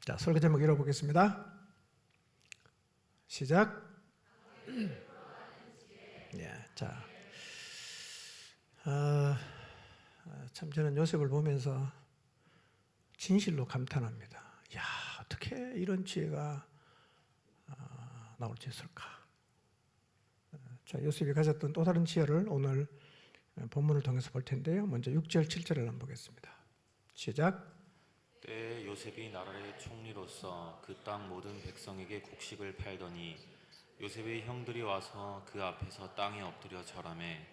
자, 설교 제목 읽어보겠습니다. 시작. 자, 참 저는 요셉을 보면서 진실로 감탄합니다. 야, 어떻게 이런 지혜가 나올 수 있을까? 자, 요셉이 가졌던 또 다른 지혜를 오늘 본문을 통해서 볼 텐데요. 먼저 6절, 7절을 한번 보겠습니다. 시작. 때에 요셉이 나라의 총리로서 그 땅 모든 백성에게 곡식을 팔더니 요셉의 형들이 와서 그 앞에서 땅에 엎드려 절하매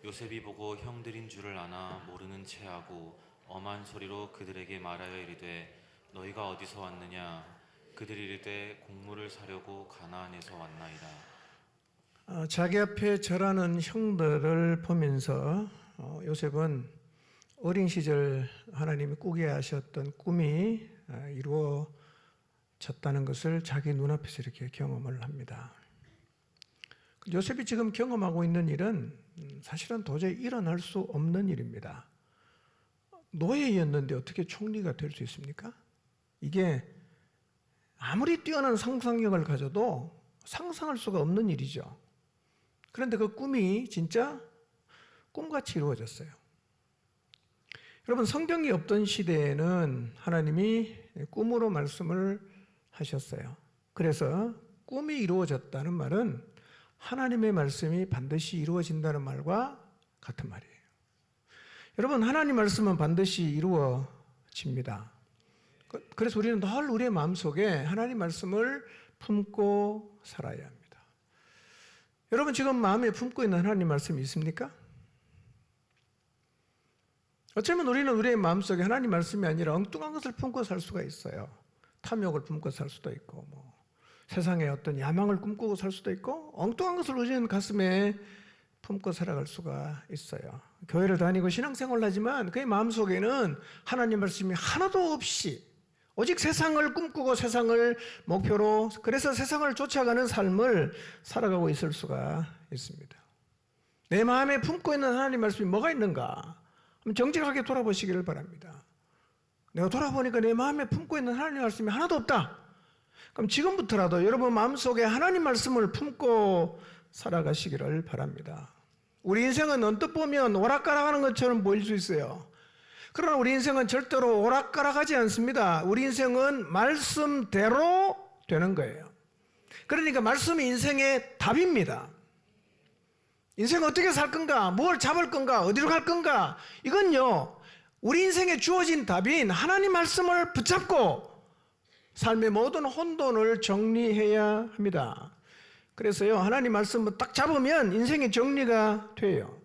요셉이 보고 형들인 줄을 아나 모르는 체하고 엄한 소리로 그들에게 말하여 이르되 너희가 어디서 왔느냐? 그들이 이르되 곡물을 사려고 가나안에서 왔나이다. 자기 앞에 절하는 형들을 보면서 요셉은 어린 시절 하나님이 꾸게 하셨던 꿈이 이루어졌다는 것을 자기 눈앞에서 이렇게 경험을 합니다. 요셉이 지금 경험하고 있는 일은 사실은 도저히 일어날 수 없는 일입니다. 노예였는데 어떻게 총리가 될 수 있습니까? 이게 아무리 뛰어난 상상력을 가져도 상상할 수가 없는 일이죠. 그런데 그 꿈이 진짜 꿈같이 이루어졌어요. 여러분, 성경이 없던 시대에는 하나님이 꿈으로 말씀을 하셨어요. 그래서 꿈이 이루어졌다는 말은 하나님의 말씀이 반드시 이루어진다는 말과 같은 말이에요. 여러분, 하나님 말씀은 반드시 이루어집니다. 그래서 우리는 늘 우리의 마음속에 하나님 말씀을 품고 살아야 합니다. 여러분, 지금 마음에 품고 있는 하나님 말씀이 있습니까? 어쩌면 우리는 우리의 마음속에 하나님 말씀이 아니라 엉뚱한 것을 품고 살 수가 있어요. 탐욕을 품고 살 수도 있고, 세상의 어떤 야망을 꿈꾸고 살 수도 있고, 엉뚱한 것을 우리는 가슴에 품고 살아갈 수가 있어요. 교회를 다니고 신앙생활을 하지만 그의 마음속에는 하나님 말씀이 하나도 없이 오직 세상을 꿈꾸고 세상을 목표로, 그래서 세상을 쫓아가는 삶을 살아가고 있을 수가 있습니다. 내 마음에 품고 있는 하나님 말씀이 뭐가 있는가? 정직하게 돌아보시기를 바랍니다. 내가 돌아보니까 내 마음에 품고 있는 하나님 말씀이 하나도 없다. 그럼 지금부터라도 여러분 마음속에 하나님 말씀을 품고 살아가시기를 바랍니다. 우리 인생은 언뜻 보면 오락가락하는 것처럼 보일 수 있어요. 그러나 우리 인생은 절대로 오락가락하지 않습니다. 우리 인생은 말씀대로 되는 거예요. 그러니까 말씀이 인생의 답입니다. 인생 어떻게 살 건가? 뭘 잡을 건가? 어디로 갈 건가? 이건요, 우리 인생에 주어진 답인 하나님 말씀을 붙잡고 삶의 모든 혼돈을 정리해야 합니다. 그래서요, 하나님 말씀을 딱 잡으면 인생의 정리가 돼요.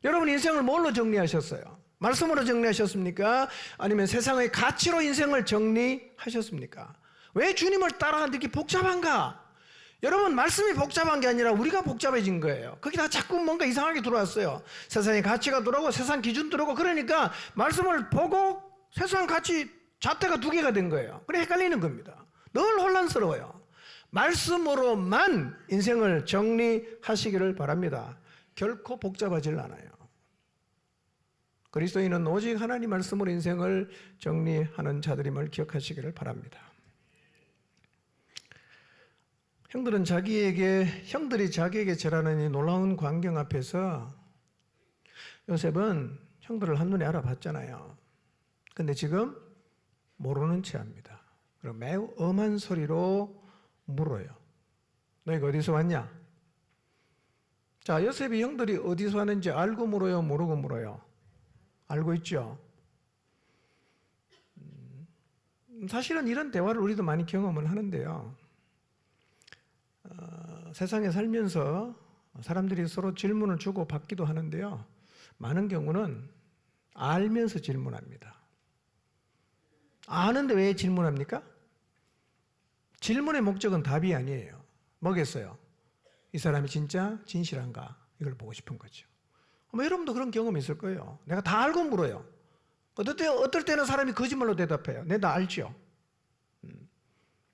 여러분, 인생을 뭘로 정리하셨어요? 말씀으로 정리하셨습니까? 아니면 세상의 가치로 인생을 정리하셨습니까? 왜 주님을 따라하는데 이렇게 복잡한가? 여러분, 말씀이 복잡한 게 아니라 우리가 복잡해진 거예요. 거기다 자꾸 뭔가 이상하게 들어왔어요. 세상의 가치가 들어오고 세상 기준 들어오고, 그러니까 말씀을 보고 세상 가치 잣대가 두 개가 된 거예요. 그래 헷갈리는 겁니다. 늘 혼란스러워요. 말씀으로만 인생을 정리하시기를 바랍니다. 결코 복잡하질 않아요. 그리스도인은 오직 하나님 말씀으로 인생을 정리하는 자들임을 기억하시기를 바랍니다. 형들이 자기에게 절하는 이 놀라운 광경 앞에서 요셉은 형들을 한눈에 알아봤잖아요. 근데 지금 모르는 채 합니다. 그리고 매우 엄한 소리로 물어요. 너희가 어디서 왔냐? 자, 요셉이 형들이 어디서 왔는지 알고 물어요, 모르고 물어요? 알고 있죠? 사실은 이런 대화를 우리도 많이 경험을 하는데요. 세상에 살면서 사람들이 서로 질문을 주고 받기도 하는데요. 많은 경우는 알면서 질문합니다. 아는데 왜 질문합니까? 질문의 목적은 답이 아니에요. 뭐겠어요? 이 사람이 진짜 진실한가? 이걸 보고 싶은 거죠. 여러분도 그런 경험이 있을 거예요. 내가 다 알고 물어요. 어떨 때는 사람이 거짓말로 대답해요. 내가 다 알죠.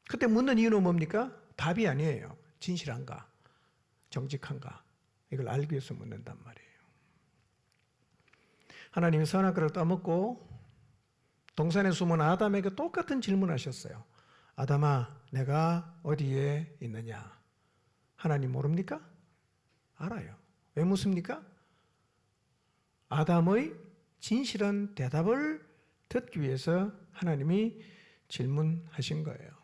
그때 묻는 이유는 뭡니까? 답이 아니에요. 진실한가? 정직한가? 이걸 알기 위해서 묻는단 말이에요. 하나님이 선악과를 따먹고 동산에 숨은 아담에게 똑같은 질문하셨어요. 아담아, 내가 어디에 있느냐? 하나님 모릅니까? 알아요. 왜 묻습니까? 아담의 진실한 대답을 듣기 위해서 하나님이 질문하신 거예요.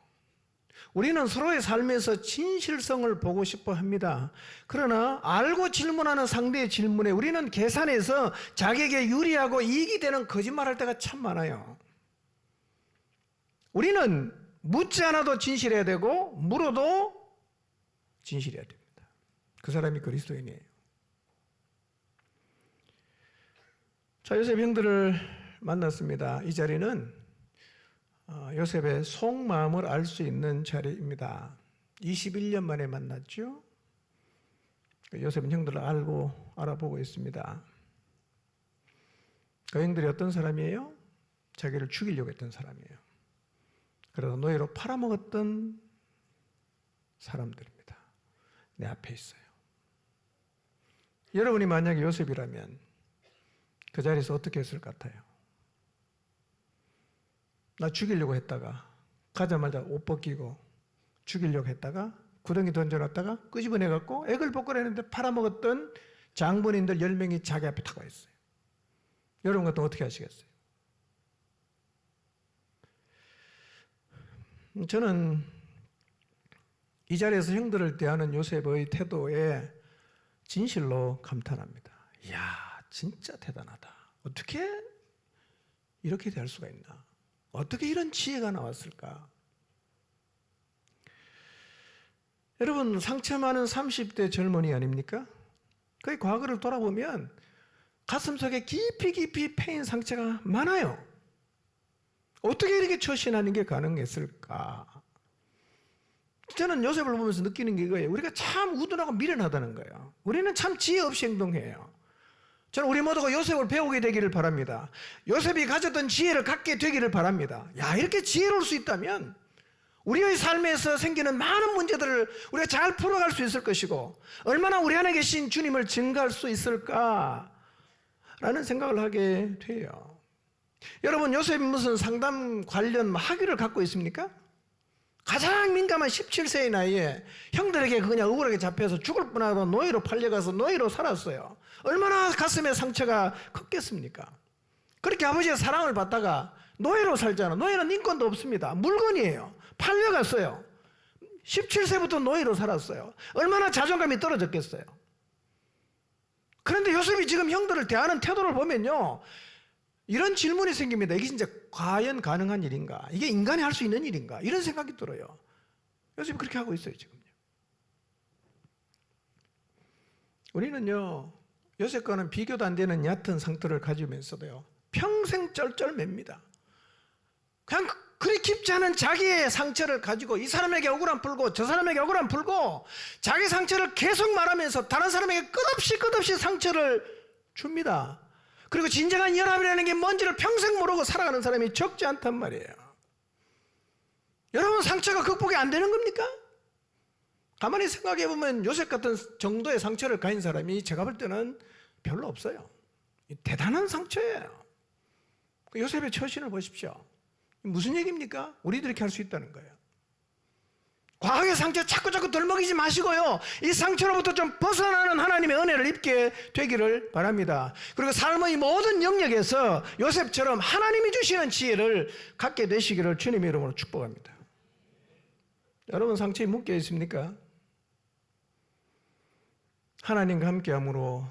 우리는 서로의 삶에서 진실성을 보고 싶어 합니다. 그러나 알고 질문하는 상대의 질문에 우리는 계산해서 자기에게 유리하고 이익이 되는 거짓말할 때가 참 많아요. 우리는 묻지 않아도 진실해야 되고 물어도 진실해야 됩니다. 그 사람이 그리스도인이에요. 자, 요셉 형들을 만났습니다. 이 자리는 요셉의 속마음을 알 수 있는 자리입니다. 21년 만에 만났죠. 요셉은 형들을 알아보고 있습니다. 그 형들이 어떤 사람이에요? 자기를 죽이려고 했던 사람이에요. 그러다 노예로 팔아먹었던 사람들입니다. 내 앞에 있어요. 여러분이 만약에 요셉이라면 그 자리에서 어떻게 했을 것 같아요? 나 죽이려고 했다가 가자마자 옷 벗기고 죽이려고 했다가 구덩이 던져놨다가 끄집어내갖고 애걸복걸했는데 팔아먹었던 장본인들 10명이 자기 앞에 타고 있어요. 여러분 같으면 어떻게 하시겠어요? 저는 이 자리에서 형들을 대하는 요셉의 태도에 진실로 감탄합니다. 이야, 진짜 대단하다. 어떻게 이렇게 대할 수가 있나? 어떻게 이런 지혜가 나왔을까? 여러분, 상처 많은 30대 젊은이 아닙니까? 그의 과거를 돌아보면 가슴속에 깊이 패인 상처가 많아요. 어떻게 이렇게 처신하는 게 가능했을까? 저는 요셉을 보면서 느끼는 게 이거예요. 우리가 참 우둔하고 미련하다는 거예요. 우리는 참 지혜 없이 행동해요. 저는 우리 모두가 요셉을 배우게 되기를 바랍니다. 요셉이 가졌던 지혜를 갖게 되기를 바랍니다. 야, 이렇게 지혜로울 수 있다면 우리의 삶에서 생기는 많은 문제들을 우리가 잘 풀어갈 수 있을 것이고 얼마나 우리 안에 계신 주님을 증거할 수 있을까라는 생각을 하게 돼요. 여러분, 요셉이 무슨 상담 관련 학위를 갖고 있습니까? 가장 민감한 17세의 나이에 형들에게 그냥 억울하게 잡혀서 죽을 뻔하고 노예로 팔려가서 노예로 살았어요. 얼마나 가슴에 상처가 컸겠습니까? 그렇게 아버지의 사랑을 받다가 노예로 살잖아. 노예는 인권도 없습니다. 물건이에요. 팔려갔어요. 17세부터 노예로 살았어요. 얼마나 자존감이 떨어졌겠어요. 그런데 요셉이 지금 형들을 대하는 태도를 보면요, 이런 질문이 생깁니다. 이게 진짜 과연 가능한 일인가? 이게 인간이 할 수 있는 일인가? 이런 생각이 들어요. 요셉이 그렇게 하고 있어요, 지금요. 우리는요, 요셉과는 비교도 안 되는 얕은 상태를 가지면서도요, 평생 쩔쩔맵니다. 그냥 그리 깊지 않은 자기의 상처를 가지고 이 사람에게 억울함 풀고 저 사람에게 억울함 풀고 자기 상처를 계속 말하면서 다른 사람에게 끝없이 상처를 줍니다. 그리고 진정한 연합이라는 게 뭔지를 평생 모르고 살아가는 사람이 적지 않단 말이에요. 여러분, 상처가 극복이 안 되는 겁니까? 가만히 생각해 보면 요셉 같은 정도의 상처를 가진 사람이 제가 볼 때는 별로 없어요. 대단한 상처예요. 요셉의 처신을 보십시오. 무슨 얘기입니까? 우리들이 이렇게 할 수 있다는 거예요. 과거의 상처 자꾸 덜먹이지 마시고요, 이 상처로부터 좀 벗어나는 하나님의 은혜를 입게 되기를 바랍니다. 그리고 삶의 모든 영역에서 요셉처럼 하나님이 주시는 지혜를 갖게 되시기를 주님의 이름으로 축복합니다. 여러분, 상처에 묶여 있습니까? 하나님과 함께함으로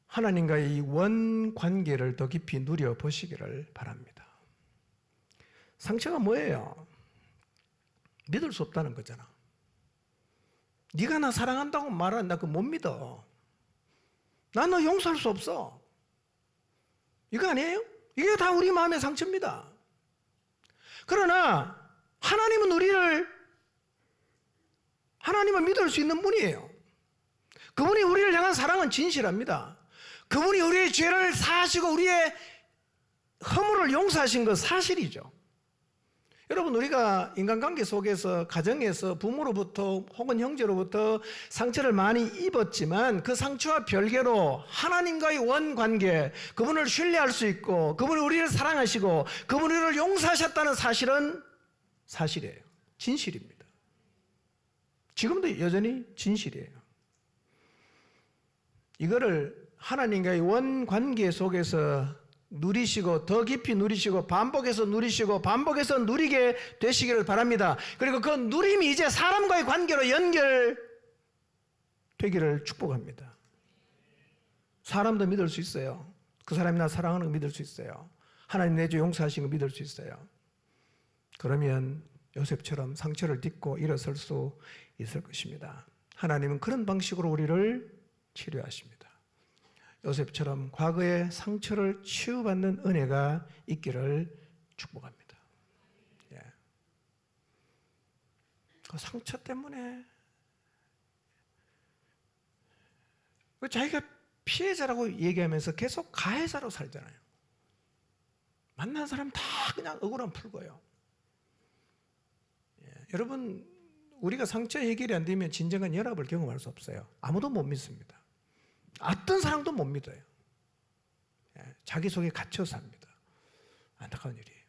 하나님과의 이 원 관계를 더 깊이 누려보시기를 바랍니다. 상처가 뭐예요? 믿을 수 없다는 거잖아. 네가 나 사랑한다고 말하는 나 그거 못 믿어. 난 너 용서할 수 없어. 이거 아니에요? 이게 다 우리 마음의 상처입니다. 그러나 하나님은 하나님을 믿을 수 있는 분이에요. 그분이 우리를 향한 사랑은 진실합니다. 그분이 우리의 죄를 사하시고 우리의 허물을 용서하신 것 사실이죠. 여러분, 우리가 인간관계 속에서, 가정에서 부모로부터 혹은 형제로부터 상처를 많이 입었지만 그 상처와 별개로 하나님과의 원관계, 그분을 신뢰할 수 있고 그분이 우리를 사랑하시고 그분이 우리를 용서하셨다는 사실은 사실이에요. 진실입니다. 지금도 여전히 진실이에요. 이거를 하나님과의 원관계 속에서 누리시고 더 깊이 누리시고 반복해서 누리시고 반복해서 누리게 되시기를 바랍니다. 그리고 그 누림이 이제 사람과의 관계로 연결되기를 축복합니다. 사람도 믿을 수 있어요. 그 사람이 나 사랑하는 거 믿을 수 있어요. 하나님 내 주 용서하신 거 믿을 수 있어요. 그러면 요셉처럼 상처를 딛고 일어설 수 있을 것입니다. 하나님은 그런 방식으로 우리를 치료하십니다. 요셉처럼 과거의 상처를 치유받는 은혜가 있기를 축복합니다. 예. 그 상처 때문에 자기가 피해자라고 얘기하면서 계속 가해자로 살잖아요. 만난 사람 다 그냥 억울함 풀고요. 예. 여러분, 우리가 상처 해결이 안 되면 진정한 연합을 경험할 수 없어요. 아무도 못 믿습니다. 어떤 사람도 못 믿어요. 자기 속에 갇혀서 삽니다. 안타까운 일이에요.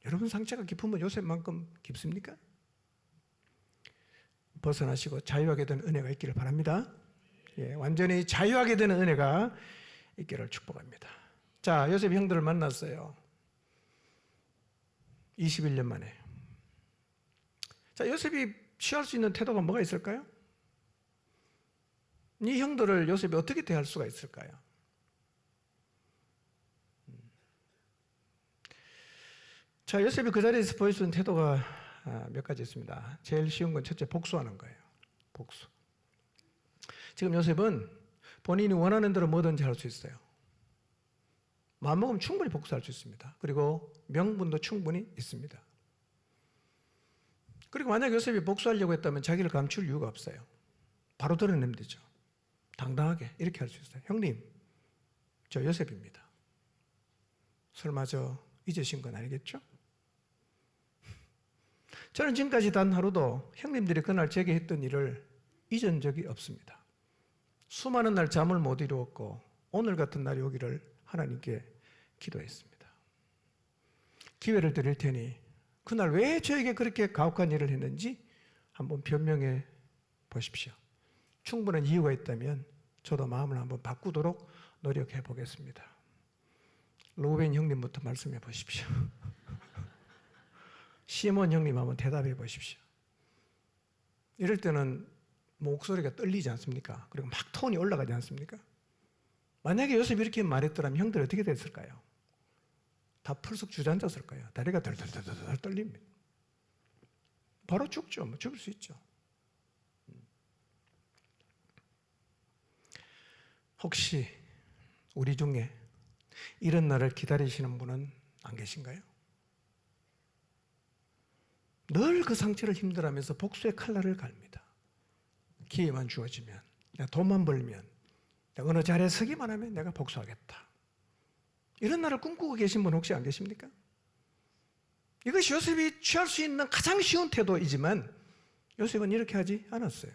여러분 상처가 깊으면 요셉만큼 깊습니까? 벗어나시고 자유하게 되는 은혜가 있기를 바랍니다. 완전히 자유하게 되는 은혜가 있기를 축복합니다. 자, 요셉 형들을 만났어요. 21년 만에. 자, 요셉이 취할 수 있는 태도가 뭐가 있을까요? 이 형들을 요셉이 어떻게 대할 수가 있을까요? 자, 요셉이 그 자리에서 보일 수 있는 태도가 몇 가지 있습니다. 제일 쉬운 건 첫째, 복수하는 거예요. 복수. 지금 요셉은 본인이 원하는 대로 뭐든지 할 수 있어요. 마음먹으면 충분히 복수할 수 있습니다. 그리고 명분도 충분히 있습니다. 그리고 만약 요셉이 복수하려고 했다면 자기를 감출 이유가 없어요. 바로 드러내면 되죠. 당당하게 이렇게 할 수 있어요. 형님, 저 요셉입니다. 설마 저 잊으신 건 아니겠죠? 저는 지금까지 단 하루도 형님들이 그날 제게 했던 일을 잊은 적이 없습니다. 수많은 날 잠을 못 이루었고 오늘 같은 날이 오기를 하나님께 기도했습니다. 기회를 드릴 테니 그날 왜 저에게 그렇게 가혹한 일을 했는지 한번 변명해 보십시오. 충분한 이유가 있다면 저도 마음을 한번 바꾸도록 노력해 보겠습니다. 로벤 형님부터 말씀해 보십시오. 시몬 형님 한번 대답해 보십시오. 이럴 때는 목소리가 떨리지 않습니까? 그리고 막 톤이 올라가지 않습니까? 만약에 요셉이 이렇게 말했더라면 형들 어떻게 됐을까요? 다 펄썩 주저앉았을 거예요. 다리가 덜덜덜덜 떨립니다. 바로 죽죠. 죽을 수 있죠. 혹시 우리 중에 이런 날을 기다리시는 분은 안 계신가요? 늘 그 상처를 힘들어하면서 복수의 칼날을 갈입니다. 기회만 주어지면, 내가 돈만 벌면, 내가 어느 자리에 서기만 하면 내가 복수하겠다. 이런 날을 꿈꾸고 계신 분 혹시 안 계십니까? 이것이 요셉이 취할 수 있는 가장 쉬운 태도이지만 요셉은 이렇게 하지 않았어요.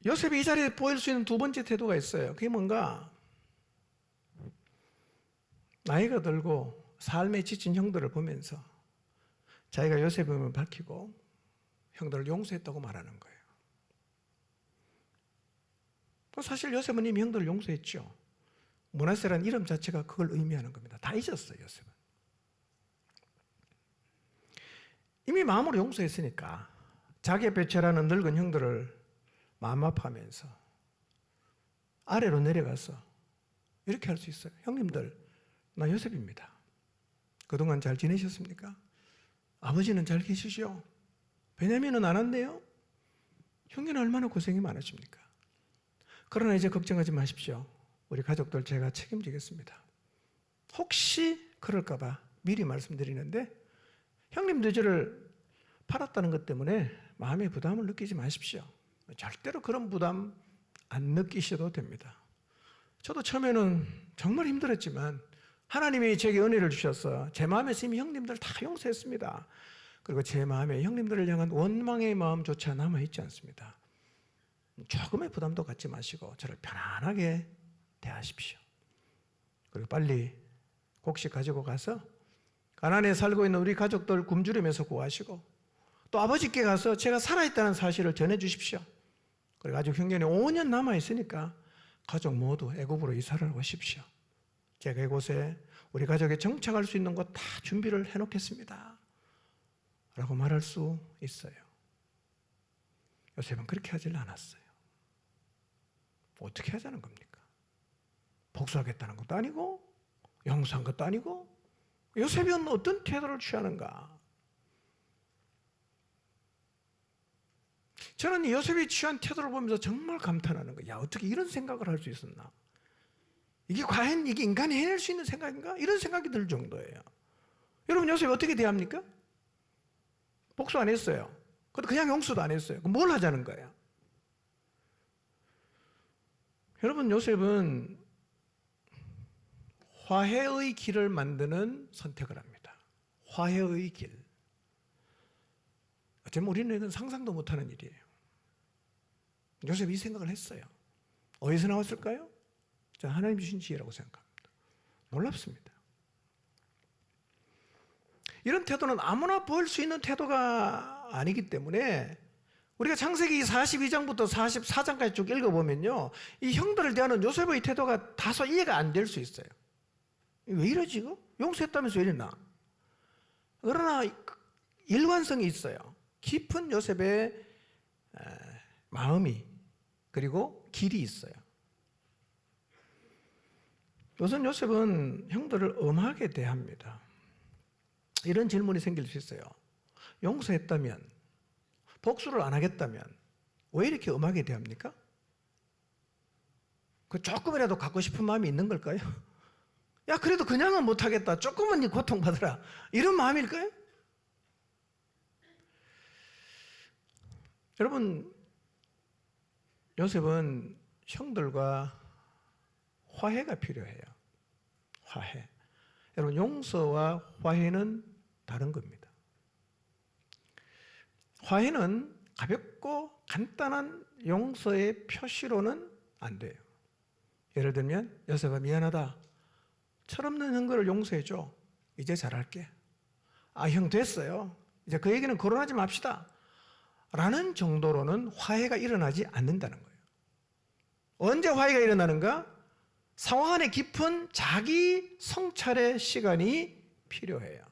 요셉이 이 자리에 보일 수 있는 두 번째 태도가 있어요. 그게 뭔가? 나이가 들고 삶에 지친 형들을 보면서 자기가 요셉임을 밝히고 형들을 용서했다고 말하는 거예요. 사실 요셉은 이미 형들을 용서했죠. 므낫세라는 이름 자체가 그걸 의미하는 겁니다. 다 잊었어요, 요셉은. 이미 마음으로 용서했으니까 자기의 배체라는 늙은 형들을 마음 아파하면서 아래로 내려가서 이렇게 할 수 있어요. 형님들, 나 요셉입니다. 그동안 잘 지내셨습니까? 아버지는 잘 계시죠? 베냐민은 안 왔네요? 형님은 얼마나 고생이 많으십니까? 그러나 이제 걱정하지 마십시오. 우리 가족들 제가 책임지겠습니다. 혹시 그럴까 봐 미리 말씀드리는데 형님들 저를 팔았다는 것 때문에 마음의 부담을 느끼지 마십시오. 절대로 그런 부담 안 느끼셔도 됩니다. 저도 처음에는 정말 힘들었지만 하나님이 제게 은혜를 주셔서 제 마음에서 이미 형님들 다 용서했습니다. 그리고 제 마음에 형님들을 향한 원망의 마음조차 남아있지 않습니다. 조금의 부담도 갖지 마시고 저를 편안하게 대하십시오. 그리고 빨리 곡식 가지고 가서 가난에 살고 있는 우리 가족들 굶주림에서 구하시고 또 아버지께 가서 제가 살아있다는 사실을 전해주십시오. 그리고 아직 형년이 5년 남아있으니까 가족 모두 애굽으로 이사를 오십시오. 제가 이곳에 우리 가족이 정착할 수 있는 것 다 준비를 해놓겠습니다 라고 말할 수 있어요. 요셉은 그렇게 하질 않았어요. 어떻게 하자는 겁니까? 복수하겠다는 것도 아니고 용서한 것도 아니고 요셉이 어떤 태도를 취하는가? 저는 요셉이 취한 태도를 보면서 정말 감탄하는 거예요. 야, 어떻게 이런 생각을 할 수 있었나? 이게 과연 이게 인간이 해낼 수 있는 생각인가? 이런 생각이 들 정도예요. 여러분 요셉이 어떻게 대합니까? 복수 안 했어요. 그냥 용서도 안 했어요. 그럼 뭘 하자는 거예요? 여러분 요셉은 화해의 길을 만드는 선택을 합니다. 화해의 길. 어쩌면 우리는 이건 상상도 못하는 일이에요. 요셉이 이 생각을 했어요. 어디서 나왔을까요? 하나님 주신 지혜라고 생각합니다. 놀랍습니다. 이런 태도는 아무나 보일 수 있는 태도가 아니기 때문에 우리가 창세기 42장부터 44장까지 쭉 읽어보면요, 이 형들을 대하는 요셉의 태도가 다소 이해가 안 될 수 있어요. 왜 이러지 이거? 용서했다면서 왜 이러나? 그러나 일관성이 있어요. 깊은 요셉의 마음이 그리고 길이 있어요. 우선 요셉은 형들을 엄하게 대합니다. 이런 질문이 생길 수 있어요. 용서했다면, 복수를 안 하겠다면 왜 이렇게 엄하게 대합니까? 그 조금이라도 갖고 싶은 마음이 있는 걸까요? 야, 그래도 그냥은 못하겠다. 조금은 네 고통받으라. 이런 마음일까요? 여러분, 요셉은 형들과 화해가 필요해요. 화해. 여러분, 용서와 화해는 다른 겁니다. 화해는 가볍고 간단한 용서의 표시로는 안 돼요. 예를 들면 요셉아 미안하다. 철없는 형들을 용서해줘. 이제 잘할게. 아, 형 됐어요. 이제 그 얘기는 거론하지 맙시다. 라는 정도로는 화해가 일어나지 않는다는 거예요. 언제 화해가 일어나는가? 상황 안에 깊은 자기 성찰의 시간이 필요해요.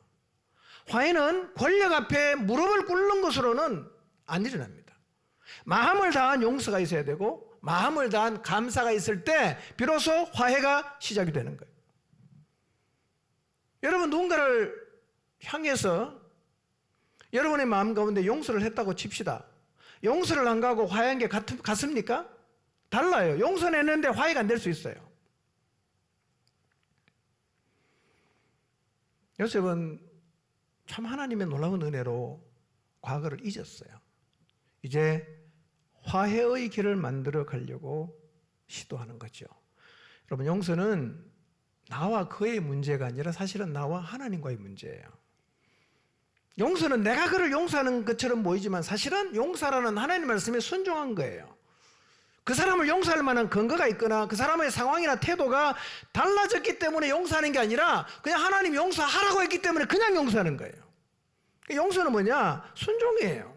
화해는 권력 앞에 무릎을 꿇는 것으로는 안 일어납니다. 마음을 다한 용서가 있어야 되고 마음을 다한 감사가 있을 때 비로소 화해가 시작이 되는 거예요. 여러분, 누군가를 향해서 여러분의 마음 가운데 용서를 했다고 칩시다. 용서를 안 가고 화해한 게 같습니까? 달라요. 용서는 했는데 화해가 안 될 수 있어요. 요셉은 참 하나님의 놀라운 은혜로 과거를 잊었어요. 이제 화해의 길을 만들어 가려고 시도하는 거죠. 여러분, 용서는 나와 그의 문제가 아니라 사실은 나와 하나님과의 문제예요. 용서는 내가 그를 용서하는 것처럼 보이지만 사실은 용서라는 하나님의 말씀에 순종한 거예요. 그 사람을 용서할 만한 근거가 있거나 그 사람의 상황이나 태도가 달라졌기 때문에 용서하는 게 아니라 그냥 하나님 용서하라고 했기 때문에 그냥 용서하는 거예요. 용서는 뭐냐? 순종이에요.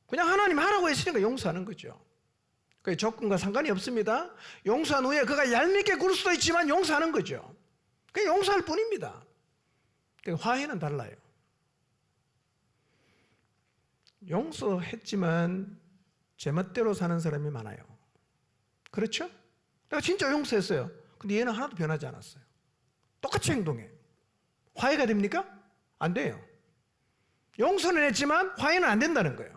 그냥 하나님 하라고 했으니까 용서하는 거죠. 그 조건과 상관이 없습니다. 용서한 후에 그가 얄밉게 굴 수도 있지만 용서하는 거죠. 그냥 용서할 뿐입니다. 화해는 달라요. 용서했지만 제멋대로 사는 사람이 많아요. 그렇죠? 내가 진짜 용서했어요. 근데 얘는 하나도 변하지 않았어요. 똑같이 행동해. 화해가 됩니까? 안 돼요. 용서는 했지만 화해는 안 된다는 거예요.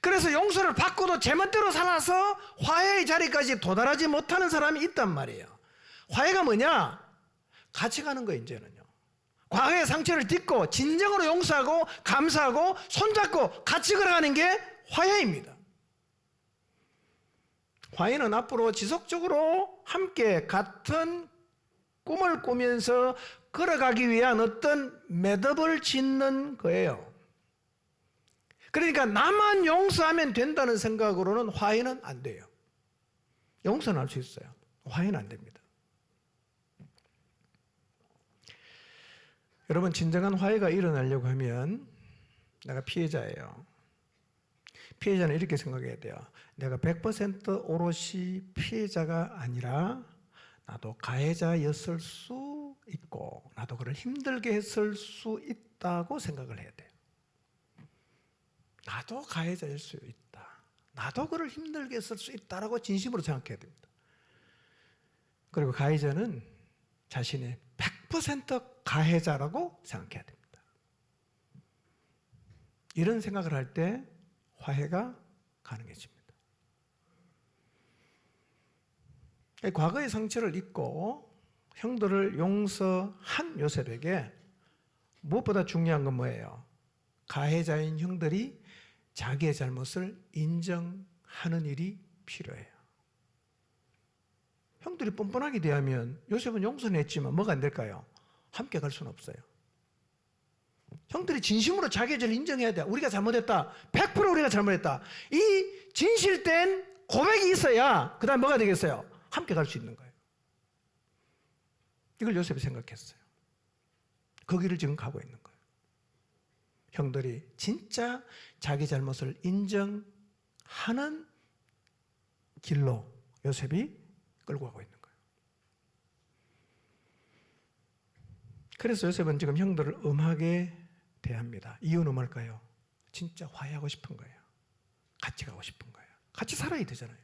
그래서 용서를 받고도 제멋대로 살아서 화해의 자리까지 도달하지 못하는 사람이 있단 말이에요. 화해가 뭐냐? 같이 가는 거예요, 이제는요. 과거의 상처를 딛고 진정으로 용서하고 감사하고 손잡고 같이 걸어가는 게 화해입니다. 화해는 앞으로 지속적으로 함께 같은 꿈을 꾸면서 걸어가기 위한 어떤 매듭을 짓는 거예요. 그러니까 나만 용서하면 된다는 생각으로는 화해는 안 돼요. 용서는 할 수 있어요. 화해는 안 됩니다. 여러분, 진정한 화해가 일어나려고 하면 내가 피해자예요. 피해자는 이렇게 생각해야 돼요. 내가 100% 오롯이 피해자가 아니라 나도 가해자였을 수 있고 나도 그를 힘들게 했을 수 있다고 생각을 해야 돼요. 나도 가해자일 수 있다. 나도 그를 힘들게 했을 수 있다라고 진심으로 생각해야 됩니다. 그리고 가해자는 자신의 100% 가해자라고 생각해야 됩니다. 이런 생각을 할 때 화해가 가능해집니다. 과거의 상처를 잊고 형들을 용서한 요셉에게 무엇보다 중요한 건 뭐예요? 가해자인 형들이 자기의 잘못을 인정하는 일이 필요해요. 형들이 뻔뻔하게 대하면 요셉은 용서는 했지만 뭐가 안 될까요? 함께 갈 수는 없어요. 형들이 진심으로 자기의 죄를 인정해야 돼요. 우리가 잘못했다. 100% 우리가 잘못했다. 이 진실된 고백이 있어야 그 다음 뭐가 되겠어요? 함께 갈 수 있는 거예요. 이걸 요셉이 생각했어요. 그 길을 지금 가고 있는 거예요. 형들이 진짜 자기 잘못을 인정하는 길로 요셉이 끌고 가고 있는 거예요. 그래서 요셉은 지금 형들을 엄하게 대합니다. 이유는 뭘까요? 진짜 화해하고 싶은 거예요. 같이 가고 싶은 거예요. 같이 살아야 되잖아요.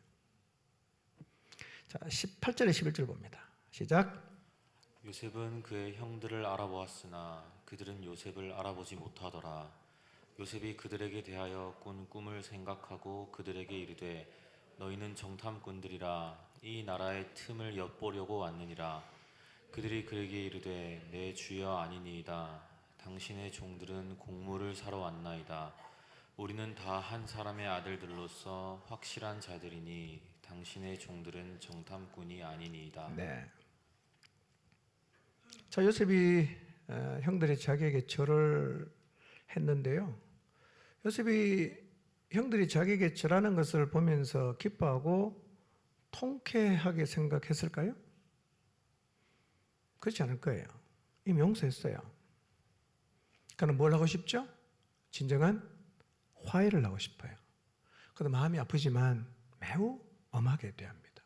자, 18절에 11절 봅니다. 시작. 요셉은 그의 형들을 알아보았으나 그들은 요셉을 알아보지 못하더라. 요셉이 그들에게 대하여 꾼 꿈을 생각하고 그들에게 이르되 너희는 정탐꾼들이라 이 나라의 틈을 엿보려고 왔느니라. 그들이 그에게 이르되 내 주여 아니니이다. 당신의 종들은 곡물을 사러 왔나이다. 우리는 다 한 사람의 아들들로서 확실한 자들이니 당신의 종들은 정탐꾼이 아니니이다. 네. 자, 요셉이 형들이 자기에게 절을 했는데요. 요셉이 형들이 자기에게 절하는 것을 보면서 기뻐하고 통쾌하게 생각했을까요? 그렇지 않을 거예요. 이미 용서했어요. 그러니까 뭘 하고 싶죠? 진정한 화해를 하고 싶어요. 그래도 마음이 아프지만 매우 엄하게 대합니다.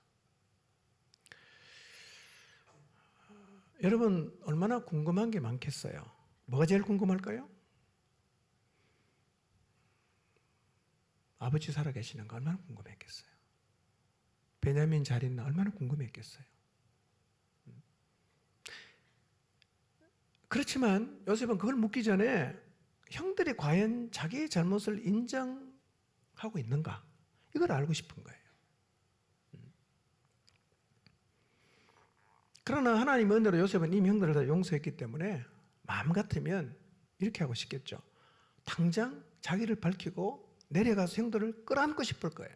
여러분, 얼마나 궁금한 게 많겠어요? 뭐가 제일 궁금할까요? 아버지 살아계시는 거 얼마나 궁금했겠어요? 베냐민 잘 있나 얼마나 궁금했겠어요? 그렇지만 요셉은 그걸 묻기 전에 형들이 과연 자기의 잘못을 인정하고 있는가? 이걸 알고 싶은 거예요. 그러나 하나님의 은혜로 요셉은 이미 형들을 다 용서했기 때문에 마음 같으면 이렇게 하고 싶겠죠. 당장 자기를 밝히고 내려가서 형들을 끌어안고 싶을 거예요.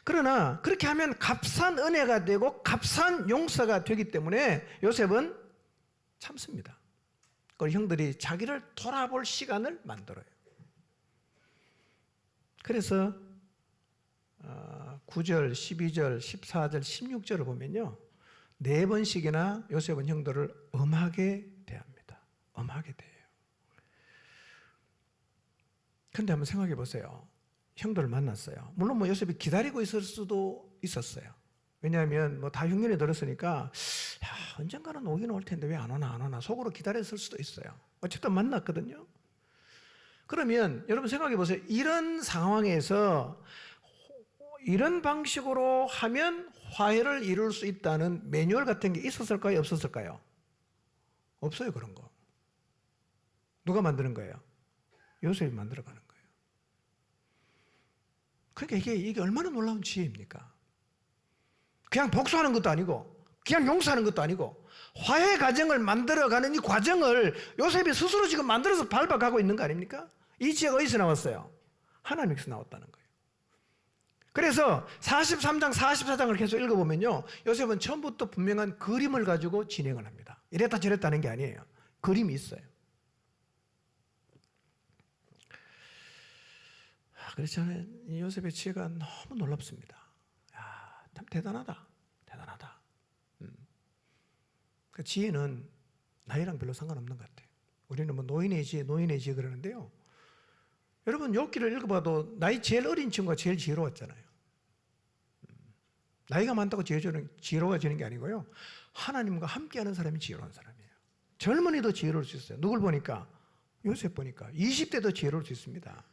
그러나 그렇게 하면 값싼 은혜가 되고 값싼 용서가 되기 때문에 요셉은 참습니다. 그리고 형들이 자기를 돌아볼 시간을 만들어요. 그래서 9절, 12절, 14절, 16절을 보면요. 4번씩이나 요셉은 형들을 엄하게 대합니다. 엄하게 대해요. 그런데 한번 생각해 보세요. 형들을 만났어요. 물론 뭐 요셉이 기다리고 있을 수도 있었어요. 왜냐하면 뭐 다 흉년이 들었으니까 언젠가는 오긴 올 텐데 왜 안 오나 속으로 기다렸을 수도 있어요. 어쨌든 만났거든요. 그러면 여러분 생각해 보세요. 이런 상황에서 이런 방식으로 하면 화해를 이룰 수 있다는 매뉴얼 같은 게 있었을까요? 없었을까요? 없어요. 그런 거. 누가 만드는 거예요? 요셉이 만들어가는 거예요. 그러니까 이게 얼마나 놀라운 지혜입니까? 그냥 복수하는 것도 아니고 그냥 용서하는 것도 아니고 화해 과정을 만들어가는 이 과정을 요셉이 스스로 지금 만들어서 밟아가고 있는 거 아닙니까? 이 지혜가 어디서 나왔어요? 하나님께서 나왔다는 거예요. 그래서 43장, 44장을 계속 읽어보면요, 요셉은 처음부터 분명한 그림을 가지고 진행을 합니다. 이랬다 저랬다는 게 아니에요. 그림이 있어요. 그래서 저는 이 요셉의 지혜가 너무 놀랍습니다. 야, 참 대단하다. 대단하다. 그 지혜는 나이랑 별로 상관없는 것 같아요. 우리는 뭐 노인의 지혜 그러는데요. 여러분 욥기를 읽어봐도 나이 제일 어린 친구가 제일 지혜로웠잖아요. 나이가 많다고 지혜로워지는 게 아니고요. 하나님과 함께하는 사람이 지혜로운 사람이에요. 젊은이도 지혜로울 수 있어요. 누굴 보니까? 요셉 보니까 20대도 지혜로울 수 있습니다.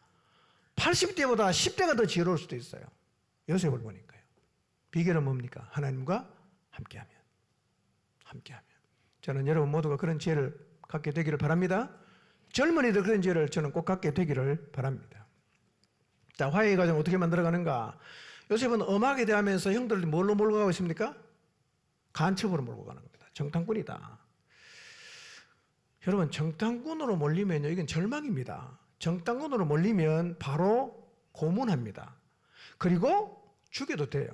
80대보다 10대가 더 지혜로울 수도 있어요. 요셉을 보니까요. 비결은 뭡니까? 하나님과 함께하면. 저는 여러분 모두가 그런 지혜를 갖게 되기를 바랍니다. 젊은이들 그런 지혜를 저는 꼭 갖게 되기를 바랍니다. 자, 화해의 과정 어떻게 만들어가는가? 요셉은 엄하게 대하면서 형들을 뭘로 몰고 가고 있습니까? 간첩으로 몰고 가는 겁니다. 정탐꾼이다. 여러분 정탐꾼으로 몰리면요, 이건 절망입니다. 정탐꾼으로 몰리면 바로 고문합니다. 그리고 죽여도 돼요.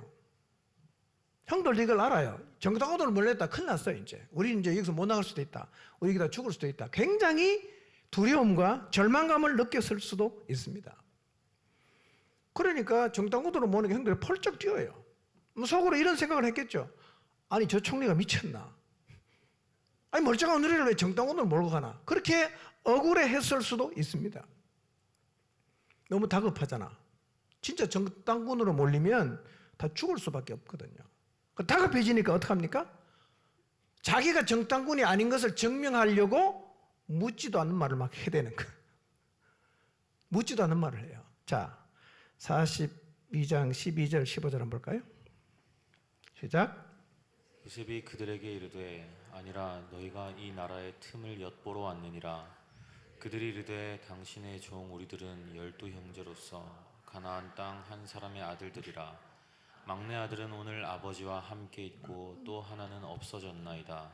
형들도 이걸 알아요. 정탐꾼으로 몰렸다 큰일 났어요. 우리 이제 여기서 못 나갈 수도 있다. 우리 여기다 죽을 수도 있다. 굉장히 두려움과 절망감을 느꼈을 수도 있습니다. 그러니까 정탐꾼으로 모는 형들이 펄쩍 뛰어요. 속으로 이런 생각을 했겠죠. 아니 저 총리가 미쳤나? 아니 멀쩡한 우리를 왜 정탐꾼으로 몰고 가나? 그렇게 억울해했을 수도 있습니다. 너무 다급하잖아. 진짜 정탐꾼으로 몰리면 다 죽을 수밖에 없거든요. 다급해지니까 어떡합니까? 자기가 정탐꾼이 아닌 것을 증명하려고 묻지도 않는 말을 막 해대는 거예요. 묻지도 않는 말을 해요. 자, 42장 12절 15절 한번 볼까요? 시작. 요셉이 그들에게 이르되 아니라 너희가 이 나라의 틈을 엿보러 왔느니라. 그들이 이르되 당신의 종 우리들은 12 형제로서 가나안 땅 한 사람의 아들들이라. 막내 아들은 오늘 아버지와 함께 있고 또 하나는 없어졌나이다.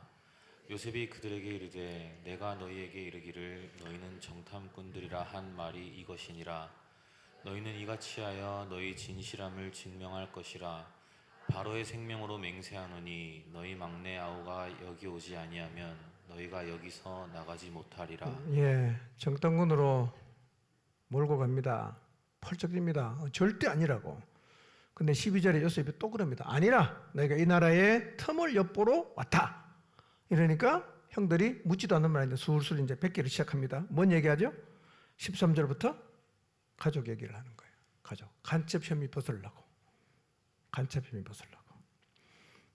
요셉이 그들에게 이르되 내가 너희에게 이르기를 너희는 정탐꾼들이라 한 말이 이것이니라. 너희는 이같이 하여 너희 진실함을 증명할 것이라. 바로의 생명으로 맹세하노니 너희 막내 아우가 여기 오지 아니하면 너희가 여기서 나가지 못하리라. 예, 정탐꾼으로 몰고 갑니다. 펄쩍 뜁니다. 절대 아니라고. 근데 12절에 요셉이 또 그럽니다. 아니라 너희가 이 나라의 틈을 엿보러 왔다. 이러니까 형들이 묻지도 않는 말인데 술술 이제 뱉기를 시작합니다. 뭔 얘기하죠? 13절부터 가족 얘기를 하는 거예요. 가족. 간첩 혐의 벗으려고.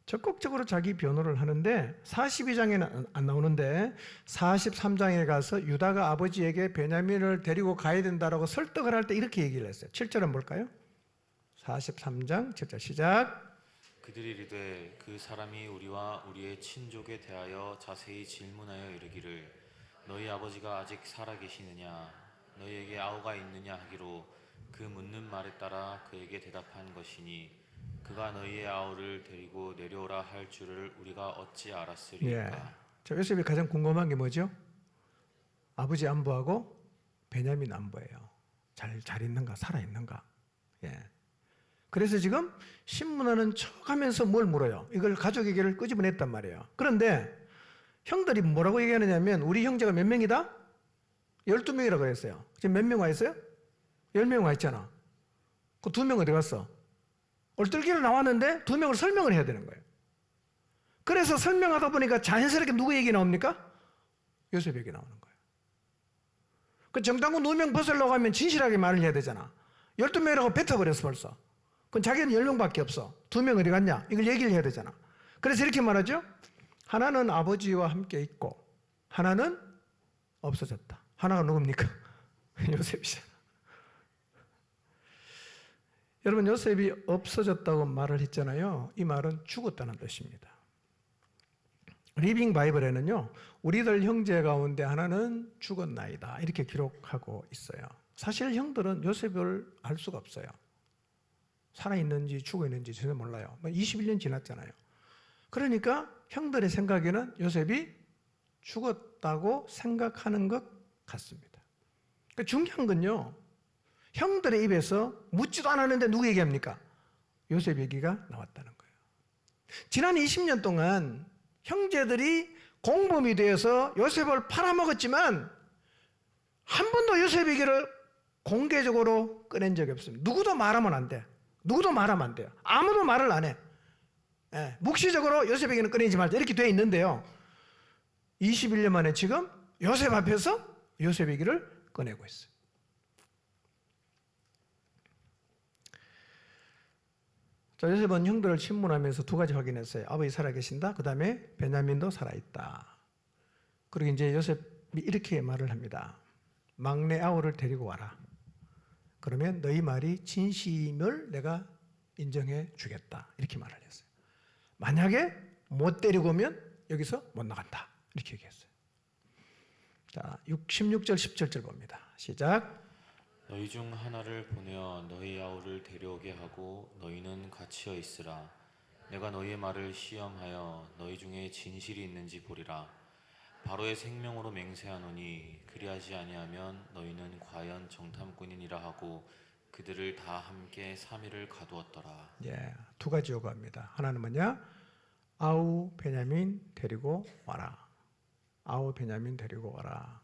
적극적으로 자기 변호를 하는데 42장에는 안 나오는데 43장에 가서 유다가 아버지에게 베냐민을 데리고 가야 된다라고 설득을 할 때 이렇게 얘기를 했어요. 7절은 뭘까요? 43장 7절 시작. 그들이 이르되 그 사람이 우리와 우리의 친족에 대하여 자세히 질문하여 이르기를 너희 아버지가 아직 살아계시느냐 너희에게 아우가 있느냐 하기로 그 묻는 말에 따라 그에게 대답한 것이니 그가 너희의 아우를 데리고 내려오라 할 줄을 우리가 어찌 알았으리까. 예. 자, 요셉이 가장 궁금한 게 뭐죠? 아버지 안부하고 베냐민 안부예요. 잘 있는가 살아 있는가. 예. 그래서 지금 신문하는 척하면서 뭘 물어요? 이걸 가족 얘기를 끄집어냈단 말이에요. 그런데 형들이 뭐라고 얘기하느냐면 우리 형제가 몇 명이다? 12명이라고 그랬어요. 지금 몇 명 와 있어요? 10명 와 있잖아. 그 2명 어디 갔어? 얼떨결에 나왔는데 2명을 설명을 해야 되는 거예요. 그래서 설명하다 보니까 자연스럽게 누구 얘기 나옵니까? 요셉 얘기 나오는 거예요. 그 정탐꾼 2명 벗으려고 하면 진실하게 말을 해야 되잖아. 12명이라고 뱉어버렸어 벌써. 그럼 자기는 10명밖에 없어. 2명 어디 갔냐? 이걸 얘기를 해야 되잖아. 그래서 이렇게 말하죠. 하나는 아버지와 함께 있고 하나는 없어졌다. 하나가 누굽니까? 요셉이잖아. 여러분 요셉이 없어졌다고 말을 했잖아요. 이 말은 죽었다는 뜻입니다. 리빙 바이블에는요. 우리들 형제 가운데 하나는 죽었나이다. 이렇게 기록하고 있어요. 사실 형들은 요셉을 알 수가 없어요. 살아있는지 죽어있는지 전혀 몰라요. 21년 지났잖아요. 그러니까 형들의 생각에는 요셉이 죽었다고 생각하는 것 같습니다. 그러니까 중요한 건요. 형들의 입에서 묻지도 않았는데 누구 얘기합니까? 요셉 얘기가 나왔다는 거예요. 지난 20년 동안 형제들이 공범이 되어서 요셉을 팔아먹었지만 한 번도 요셉 얘기를 공개적으로 꺼낸 적이 없습니다. 누구도 말하면 안 돼. 누구도 말하면 안 돼요. 아무도 말을 안 해. 묵시적으로 요셉 얘기는 꺼내지 말자 이렇게 돼 있는데요. 21년 만에 지금 요셉 앞에서 요셉 얘기를 꺼내고 있어요. 자, 요셉은 형들을 친문하면서 두 가지 확인했어요. 아버지 살아계신다. 그 다음에 베냐민도 살아있다. 그리고 이제 요셉이 이렇게 말을 합니다. 막내 아우를 데리고 와라. 그러면 너희 말이 진심을 내가 인정해 주겠다. 이렇게 말을 했어요. 만약에 못 데리고 오면 여기서 못 나간다. 이렇게 얘기했어요. 자, 16절 17절 봅니다. 시작. 너희 중 하나를 보내어 너희 아우를 데려오게 하고 너희는 갇혀 있으라. 내가 너희의 말을 시험하여 너희 중에 진실이 있는지 보리라. 바로의 생명으로 맹세하노니 그리하지 아니하면 너희는 과연 정탐꾼이니라 하고 그들을 다 함께 3일을 가두었더라. 예, 두 가지 요구합니다. 하나는 뭐냐? 아우 베냐민 데리고 와라. 아우 베냐민 데리고 와라.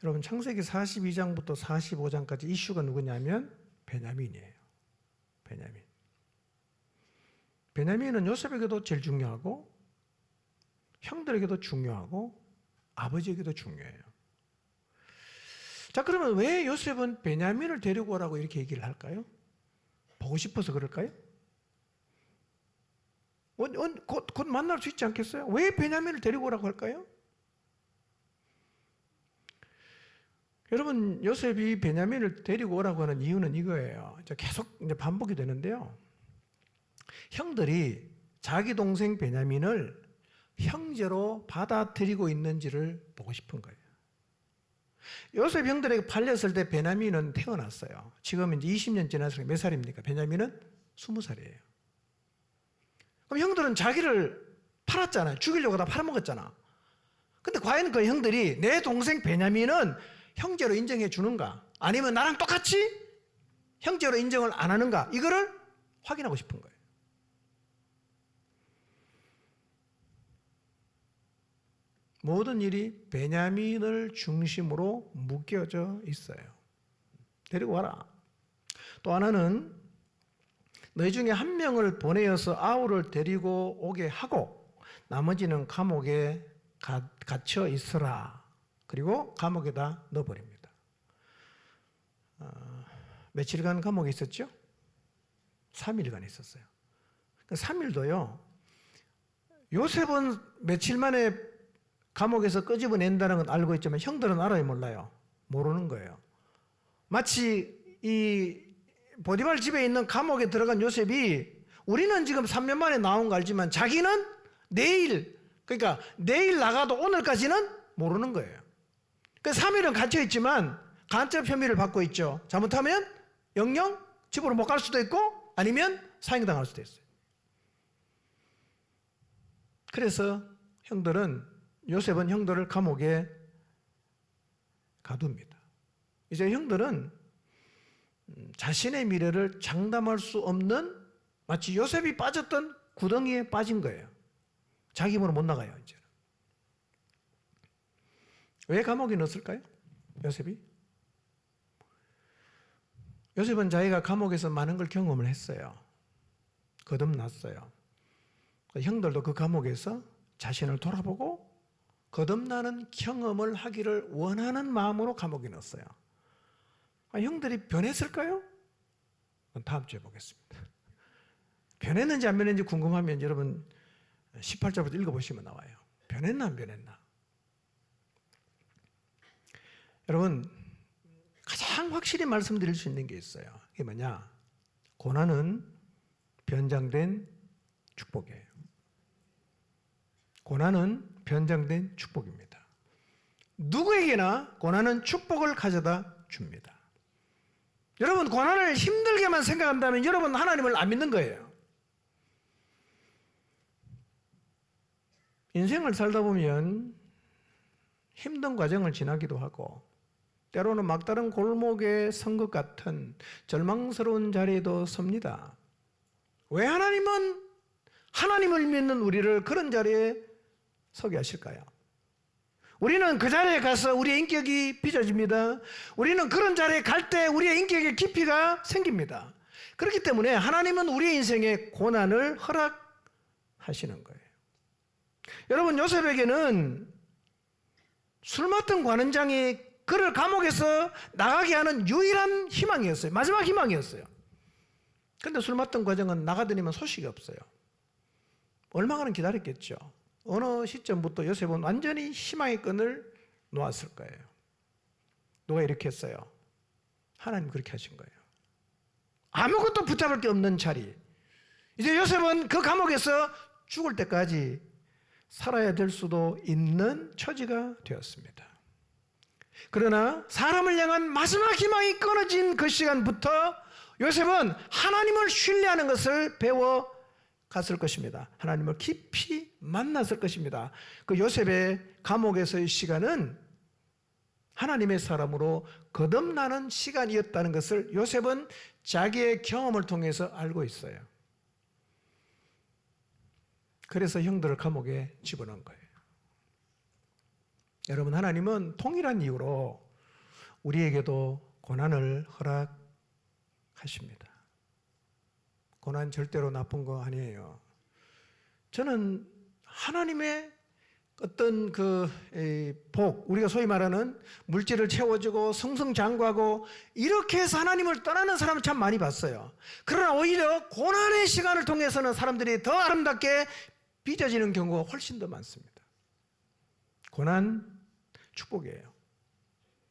여러분 창세기 42장부터 45장까지 이슈가 누구냐면 베냐민이에요. 베냐민. 베냐민은 요셉에게도 제일 중요하고 형들에게도 중요하고 아버지에게도 중요해요. 자, 그러면 왜 요셉은 베냐민을 데리고 오라고 이렇게 얘기를 할까요? 보고 싶어서 그럴까요? 곧 만날 수 있지 않겠어요? 왜 베냐민을 데리고 오라고 할까요? 여러분, 요셉이 베냐민을 데리고 오라고 하는 이유는 이거예요. 계속 이제 반복이 되는데요. 형들이 자기 동생 베냐민을 형제로 받아들이고 있는지를 보고 싶은 거예요. 요셉 형들에게 팔렸을 때 베냐민은 태어났어요. 지금 이제 20년 지나서 몇 살입니까? 베냐민은 20살이에요. 그럼 형들은 자기를 팔았잖아요. 죽이려고 다 팔아먹었잖아. 근데 과연 그 형들이 내 동생 베냐민은 형제로 인정해 주는가? 아니면 나랑 똑같이 형제로 인정을 안 하는가? 이거를 확인하고 싶은 거예요. 모든 일이 베냐민을 중심으로 묶여져 있어요. 데리고 와라. 또 하나는 너희 중에 한 명을 보내어서 아우를 데리고 오게 하고 나머지는 감옥에 갇혀 있으라. 그리고 감옥에다 넣어버립니다. 며칠간 감옥에 있었죠? 3일간 있었어요. 3일도요. 요셉은 며칠 만에 감옥에서 끄집어낸다는 건 알고 있지만 형들은 알아요, 몰라요? 모르는 거예요. 마치 이 보디발 집에 있는 감옥에 들어간 요셉이 우리는 지금 3년 만에 나온 거 알지만 자기는 내일, 그러니까 내일 나가도 오늘까지는 모르는 거예요. 그 3일은 갇혀 있지만 간첩 혐의를 받고 있죠. 잘못하면 영영 집으로 못 갈 수도 있고 아니면 사형당할 수도 있어요. 그래서 요셉은 형들을 감옥에 가둡니다. 이제 형들은 자신의 미래를 장담할 수 없는 마치 요셉이 빠졌던 구덩이에 빠진 거예요. 자기 힘으로 못 나가요, 이제는. 왜 감옥에 넣었을까요? 요셉은 자기가 감옥에서 많은 걸 경험을 했어요. 거듭났어요. 형들도 그 감옥에서 자신을 돌아보고 거듭나는 경험을 하기를 원하는 마음으로 감옥에 넣었어요. 형들이 변했을까요? 다음 주에 보겠습니다. 변했는지 안 변했는지 궁금하면 여러분 18절부터 읽어보시면 나와요. 변했나 안 변했나? 여러분 가장 확실히 말씀드릴 수 있는 게 있어요. 이게 뭐냐? 고난은 변장된 축복이에요. 고난은 변장된 축복입니다. 누구에게나 고난은 축복을 가져다 줍니다. 여러분 고난을 힘들게만 생각한다면 여러분 하나님을 안 믿는 거예요. 인생을 살다 보면 힘든 과정을 지나기도 하고 때로는 막다른 골목에 선 것 같은 절망스러운 자리에도 섭니다. 왜 하나님은 하나님을 믿는 우리를 그런 자리에 서게 하실까요? 우리는 그 자리에 가서 우리의 인격이 빚어집니다. 우리는 그런 자리에 갈 때 우리의 인격의 깊이가 생깁니다. 그렇기 때문에 하나님은 우리의 인생에 고난을 허락하시는 거예요. 여러분, 요셉에게는 술 맡은 관원장이 그를 감옥에서 나가게 하는 유일한 희망이었어요. 마지막 희망이었어요. 그런데 술 맡은 과정은 나가더니만 소식이 없어요. 얼마간은 기다렸겠죠. 어느 시점부터 요셉은 완전히 희망의 끈을 놓았을 거예요. 누가 이렇게 했어요? 하나님 그렇게 하신 거예요. 아무것도 붙잡을 게 없는 자리. 이제 요셉은 그 감옥에서 죽을 때까지 살아야 될 수도 있는 처지가 되었습니다. 그러나 사람을 향한 마지막 희망이 끊어진 그 시간부터 요셉은 하나님을 신뢰하는 것을 배워 갔을 것입니다. 하나님을 깊이 만났을 것입니다. 그 요셉의 감옥에서의 시간은 하나님의 사람으로 거듭나는 시간이었다는 것을 요셉은 자기의 경험을 통해서 알고 있어요. 그래서 형들을 감옥에 집어넣은 거예요. 여러분, 하나님은 동일한 이유로 우리에게도 고난을 허락하십니다. 고난 절대로 나쁜 거 아니에요. 저는 하나님의 어떤 복, 우리가 소위 말하는 물질을 채워주고 승승장구하고 이렇게 해서 하나님을 떠나는 사람을 참 많이 봤어요. 그러나 오히려 고난의 시간을 통해서는 사람들이 더 아름답게 빚어지는 경우가 훨씬 더 많습니다. 고난 축복이에요.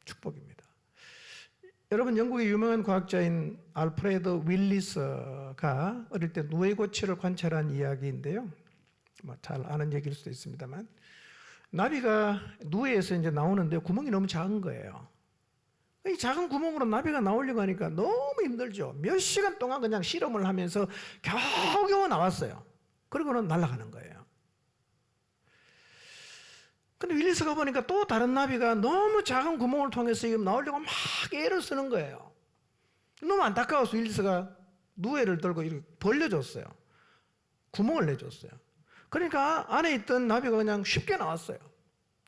축복입니다. 여러분, 영국의 유명한 과학자인 알프레드 윌리스가 어릴 때 누에고치를 관찰한 이야기인데요. 잘 아는 얘기일 수도 있습니다만, 나비가 누에에서 이제 나오는데 구멍이 너무 작은 거예요. 이 작은 구멍으로 나비가 나오려고 하니까 너무 힘들죠. 몇 시간 동안 그냥 실험을 하면서 겨우겨우 나왔어요. 그리고는 날아가는 거예요. 근데 윌리스가 보니까 또 다른 나비가 너무 작은 구멍을 통해서 나오려고 막 애를 쓰는 거예요. 너무 안타까워서 윌리스가 누에를 들고 이렇게 벌려줬어요. 구멍을 내줬어요. 그러니까 안에 있던 나비가 그냥 쉽게 나왔어요.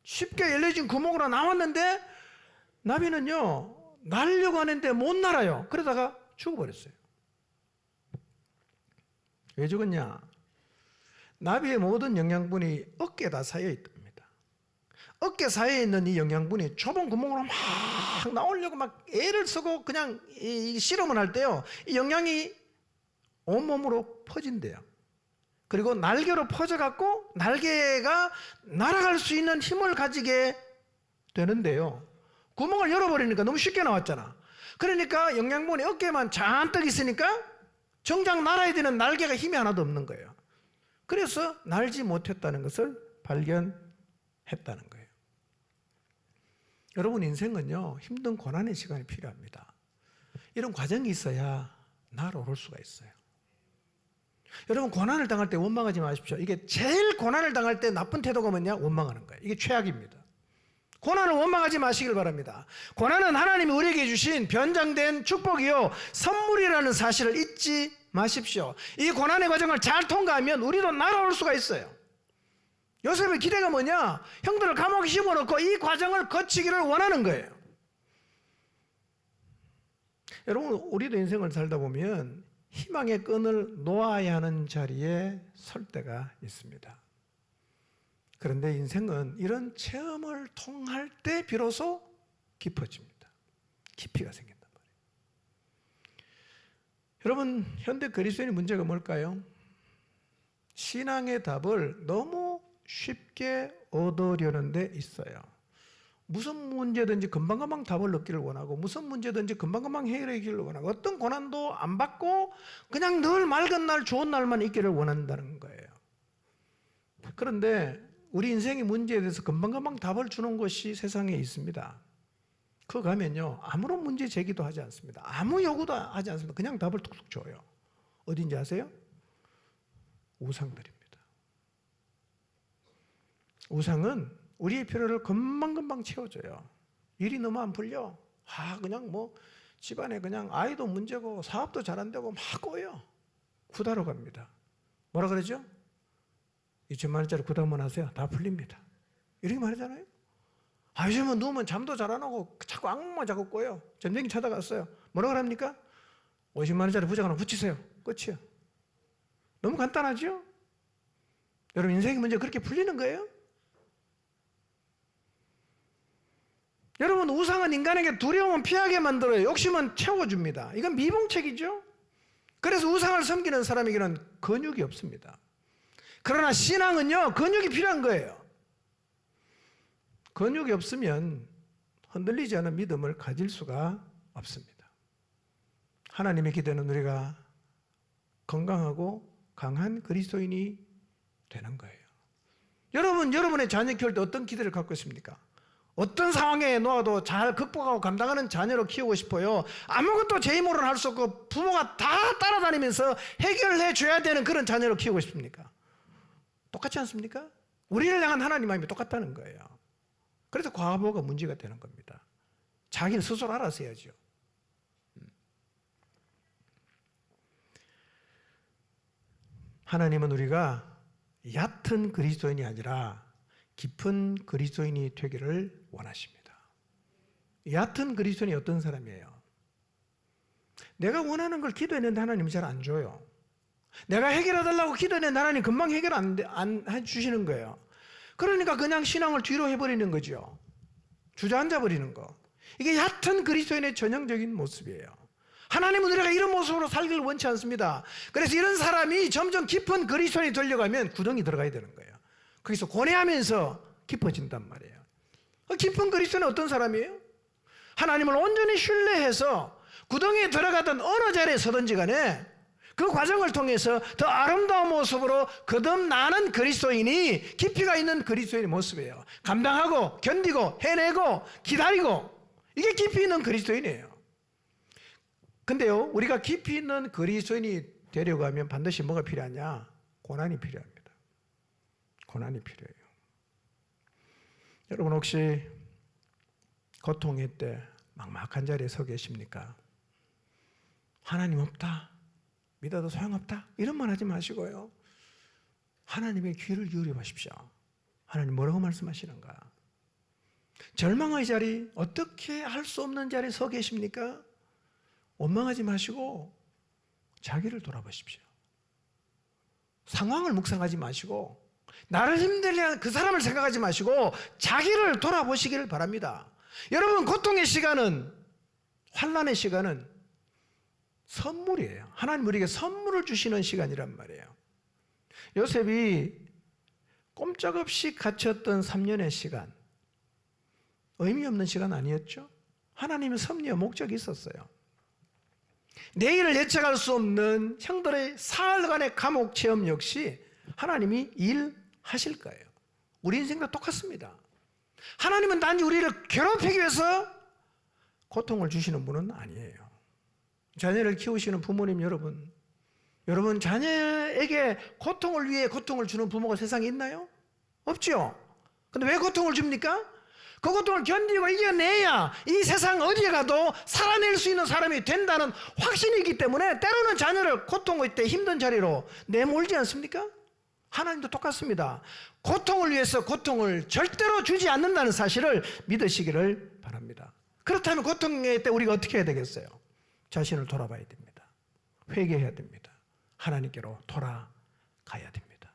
쉽게 열려진 구멍으로 나왔는데 나비는요, 날려고 하는데 못 날아요. 그러다가 죽어버렸어요. 왜 죽었냐? 나비의 모든 영양분이 어깨에 다 쌓여 있답니다. 어깨 사이에 있는 이 영양분이 좁은 구멍으로 막 나오려고 막 애를 쓰고 그냥 이 실험을 할 때요, 이 영양이 온몸으로 퍼진대요. 그리고 날개로 퍼져갖고 날개가 날아갈 수 있는 힘을 가지게 되는데요, 구멍을 열어버리니까 너무 쉽게 나왔잖아. 그러니까 영양분이 어깨에만 잔뜩 있으니까 정작 날아야 되는 날개가 힘이 하나도 없는 거예요. 그래서 날지 못했다는 것을 발견했다는 거예요. 여러분, 인생은요, 힘든 고난의 시간이 필요합니다. 이런 과정이 있어야 날아오를 수가 있어요. 여러분, 고난을 당할 때 원망하지 마십시오. 이게 제일 고난을 당할 때 나쁜 태도가 뭐냐? 원망하는 거예요. 이게 최악입니다. 고난을 원망하지 마시길 바랍니다. 고난은 하나님이 우리에게 주신 변장된 축복이요, 선물이라는 사실을 잊지 마십시오. 이 고난의 과정을 잘 통과하면 우리도 날아올 수가 있어요. 요셉의 기대가 뭐냐? 형들을 감옥에 집어넣고 이 과정을 거치기를 원하는 거예요. 여러분, 우리도 인생을 살다 보면 희망의 끈을 놓아야 하는 자리에 설 때가 있습니다. 그런데 인생은 이런 체험을 통할 때 비로소 깊어집니다. 깊이가 생긴단 말이에요. 여러분, 현대 그리스도인의 문제가 뭘까요? 신앙의 답을 너무 쉽게 얻으려는 데 있어요. 무슨 문제든지 금방금방 답을 얻기를 원하고, 무슨 문제든지 금방금방 해결하기를 원하고, 어떤 고난도 안 받고 그냥 늘 맑은 날, 좋은 날만 있기를 원한다는 거예요. 그런데 우리 인생의 문제에 대해서 금방금방 답을 주는 것이 세상에 있습니다. 그거 가면요, 아무런 문제 제기도 하지 않습니다. 아무 요구도 하지 않습니다. 그냥 답을 툭툭 줘요. 어딘지 아세요? 우상들입니다. 우상은 우리의 필요를 금방금방 채워줘요. 일이 너무 안 풀려, 그냥 뭐 집안에 그냥 아이도 문제고 사업도 잘 안 되고 막 꼬여. 구다로 갑니다. 뭐라 그러죠? 2천만 원짜리 구다 한번 하세요. 다 풀립니다. 이렇게 말하잖아요. 요즘은 누우면 잠도 잘 안 오고 자꾸 악몽만 자꾸 꿔요. 점쟁이 찾아갔어요. 뭐라 그럽니까? 50만 원짜리 부적 하나 붙이세요. 끝이요. 너무 간단하죠? 여러분 인생이 문제 그렇게 풀리는 거예요? 여러분 우상은 인간에게 두려움은 피하게 만들어요. 욕심은 채워줍니다. 이건 미봉책이죠. 그래서 우상을 섬기는 사람에게는 근육이 없습니다. 그러나 신앙은요, 근육이 필요한 거예요. 근육이 없으면 흔들리지 않은 믿음을 가질 수가 없습니다. 하나님의 기대는 우리가 건강하고 강한 그리스도인이 되는 거예요. 여러분, 여러분의 자녀 키울 때 어떤 기대를 갖고 있습니까? 어떤 상황에 놓아도 잘 극복하고 감당하는 자녀로 키우고 싶어요? 아무것도 제 힘으로는 할 수 없고 부모가 다 따라다니면서 해결해 줘야 되는 그런 자녀로 키우고 싶습니까? 똑같지 않습니까? 우리를 향한 하나님 마음이 똑같다는 거예요. 그래서 과부하가 문제가 되는 겁니다. 자기는 스스로 알아서 해야죠. 하나님은 우리가 얕은 그리스도인이 아니라 깊은 그리스도인이 되기를 원하십니다. 얕은 그리스도인이 어떤 사람이에요? 내가 원하는 걸 기도했는데 하나님이 잘 안 줘요. 내가 해결해달라고 기도했는데 하나님 금방 해결 안 해주시는 거예요. 그러니까 그냥 신앙을 뒤로 해버리는 거죠. 주저앉아 버리는 거. 이게 얕은 그리스도인의 전형적인 모습이에요. 하나님은 우리가 이런 모습으로 살기를 원치 않습니다. 그래서 이런 사람이 점점 깊은 그리스도인이 되려가면 구덩이 들어가야 되는 거예요. 거기서 고뇌하면서 깊어진단 말이에요. 깊은 그리스도는 어떤 사람이에요? 하나님을 온전히 신뢰해서 구덩이에 들어가던 어느 자리에 서든지 간에 그 과정을 통해서 더 아름다운 모습으로 거듭나는 그리스도인이 깊이가 있는 그리스도인의 모습이에요. 감당하고 견디고 해내고 기다리고, 이게 깊이 있는 그리스도인이에요. 근데요, 우리가 깊이 있는 그리스도인이 되려고 하면 반드시 뭐가 필요하냐? 고난이 필요합니다. 고난이 필요해요. 여러분 혹시 고통의 때 막막한 자리에 서 계십니까? 하나님 없다, 믿어도 소용없다, 이런 말 하지 마시고요, 하나님의 귀를 기울여 보십시오. 하나님 뭐라고 말씀하시는가? 절망의 자리, 어떻게 할 수 없는 자리에 서 계십니까? 원망하지 마시고 자기를 돌아보십시오. 상황을 묵상하지 마시고 나를 힘들게 하는 그 사람을 생각하지 마시고 자기를 돌아보시기를 바랍니다. 여러분, 고통의 시간은, 환난의 시간은 선물이에요. 하나님 우리에게 선물을 주시는 시간이란 말이에요. 요셉이 꼼짝없이 갇혔던 3년의 시간, 의미 없는 시간 아니었죠? 하나님의 섭리와 목적이 있었어요. 내일을 예측할 수 없는 형들의 사흘간의 감옥 체험 역시 하나님이 일하실 거예요. 우리 인생과 똑같습니다. 하나님은 단지 우리를 괴롭히기 위해서 고통을 주시는 분은 아니에요. 자녀를 키우시는 부모님 여러분, 여러분 자녀에게 고통을 위해 고통을 주는 부모가 세상에 있나요? 없죠. 근데 왜 고통을 줍니까? 그 고통을 견디고 이겨내야 이 세상 어디에 가도 살아낼 수 있는 사람이 된다는 확신이 있기 때문에 때로는 자녀를 고통의 때 힘든 자리로 내몰지 않습니까? 하나님도 똑같습니다. 고통을 위해서 고통을 절대로 주지 않는다는 사실을 믿으시기를 바랍니다. 그렇다면 고통의 때 우리가 어떻게 해야 되겠어요? 자신을 돌아봐야 됩니다. 회개해야 됩니다. 하나님께로 돌아가야 됩니다.